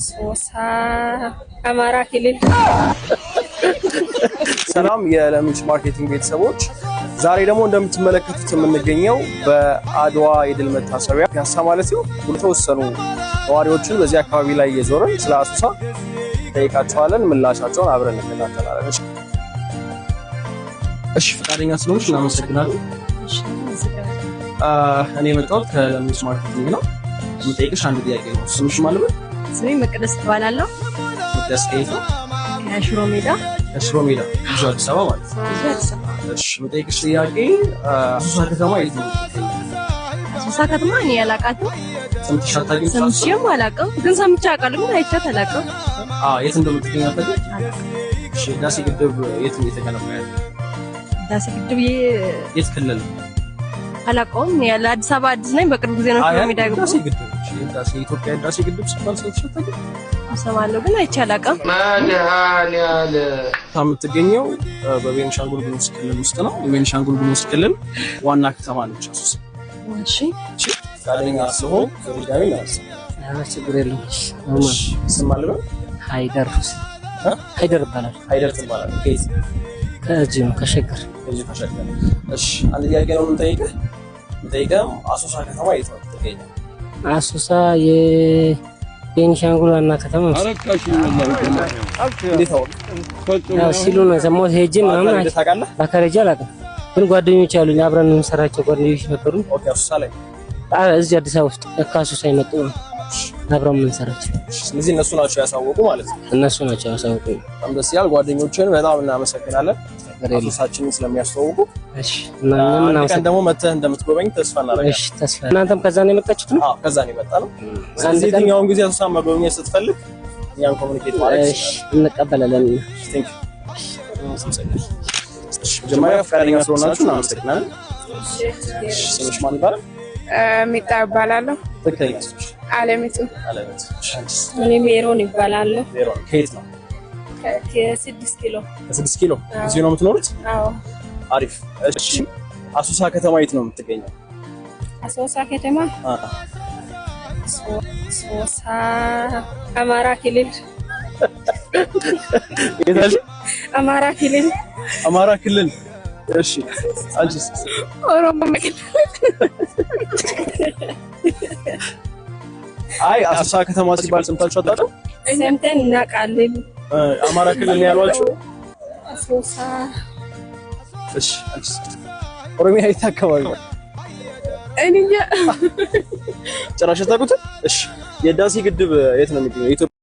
ሶሳ አማራ ክልል። ሰላም የለምች ማርኬቲንግ ቤተሰቦች፣ ዛሬ ደግሞ እንደምትመለከቱት የምንገኘው በአድዋ የድል መታሰቢያ ፒያሳ ማለት ነው። የተወሰኑ ነዋሪዎችን በዚህ አካባቢ ላይ እየዞርን ስለ አሶሳ ጠይቃቸዋለን። ምላሻቸውን አብረን እንከታተላለን። እሺ ፈቃደኛ ስለሆንሽ እናመሰግናለን። እኔ የመጣሁት ከለምች ማርኬቲንግ ነው። የምጠይቅሽ አንድ ጥያቄ ነው። ስምሽ ማለት ነው? ስሜ መቅደስ ትባላለሁ። መቅደስ ከየት ነው? ከሽሮ ሜዳ። ከሽሮ ሜዳ ብዙ አዲስ አበባ ማለት ነው። ብዙ አዲስ አበባ። እሺ የምጠይቅሽ ጥያቄ አሶሳ ከተማ የት ነው? አሶሳ ከተማ እኔ አላውቃትም። ሰምተሽ አታውቂም? ሰምቼም አላውቅም፣ ግን ሰምቼ አውቃለሁ፣ ግን አይቻት አላውቅም። የት እንደምትገኝ አታውቂም? እሺ ህዳሴ ግድብ የት ነው የተገነባው? ያለው ህዳሴ ግድብ የት ክልል? አላውቀውም። ያለ አዲስ አበባ አዲስ ነኝ። በቅርብ ጊዜ ነው ሽሮ ሜዳ የገባሁት። ህዳሴ ኢትዮጵያ ህዳሴ ግድብ ሲባል ሰምተሽ አታውቂም? እሰማለሁ፣ ግን አይቼ አላውቅም። የምትገኘው በቤንሻንጉል ጉሙዝ ክልል ውስጥ ነው። የቤንሻንጉል ጉሙዝ ክልል ዋና ከተማ ነች አሶሳ። እሺ ፈቃደኛ ስለሆን ከድጋሚ ናስ ችግር የለውም። ስም አለ? ሃይደር ሃይደር ይባላል። ሃይደር ትባላለህ? ከየት? ከዚህ ነው ከሸገር። ከዚህ ከሸገር። እሺ አንድ ጥያቄ ነው የምንጠይቅህ። አሶሳ ከተማ የት ነው የምትገኘው? አሶሳ የቤንሻንጉል ዋና ከተማ ነው። እንዴት አወቅ? ሲሉ ነው የሰማሁት። ሄጄ ምናምን በካሬጃ አላውቅም፣ ግን ጓደኞች አሉኝ አብረን የምንሰራቸው ጓደኞች ነበሩ። ኦኬ አሶሳ ላይ እዚህ አዲስ አበባ ውስጥ ከአሶሳ የመጡ ነው አብረን የምንሰራቸው። ስለዚህ እነሱ ናቸው ያሳወቁ ማለት ነው? እነሱ ናቸው ያሳወቁ። በጣም ደስ ይላል። ጓደኞችን በጣም እናመሰግናለን አሶሳችንን ስለሚያስተዋውቁ። እሺ እና ምን ደግሞ መተህ እንደምትጎበኝ ተስፋ እናደርጋለን። እሺ ተስፋ። እናንተም ከዛ ነው የመጣችሁት ነው? አዎ ከዛ ነው የመጣነው። ስለዚህ የትኛውን ጊዜ አሶሳ መጎብኘት ስትፈልግ እኛን ኮሙኒኬት ማለት እሺ እንቀበላለን። ቴንክ ዩ። እሺ መጀመሪያ ፈቃደኛ ስለሆናችሁ እናመሰግናለን። ስምሽ ማን ይባላል? ሚጣ እባላለሁ። ትክክለኛ ስምሽ? አለሚቱ። አለሚቱ። እኔ ሜሮን ይባላለሁ። ሜሮን ከየት ነው? ከ6 ኪሎ። ከ6 ኪሎ እዚህ ነው የምትኖሩት? አዎ። አሪፍ። እሺ አሶሳ ከተማ የት ነው የምትገኘው? አሶሳ ከተማ ሶሳ አማራ ክልል። የታል? አማራ ክልል። አማራ ክልል። እሺ አንቺስ? ኦሮሞ ክልል። አይ አሶሳ ከተማ ሲባል ሰምታችሁ አታውቁም? ሰምተን እናውቃለን። አማራ ክልል ነው ያሏችሁ? አሶሳ። እሺ አንቺስ? ኦሮሚያ የት አካባቢ ነው? እኔ እንጃ ጭራሽ አታውቁትም? እሺ የህዳሴ ግድብ የት ነው የሚገኘው?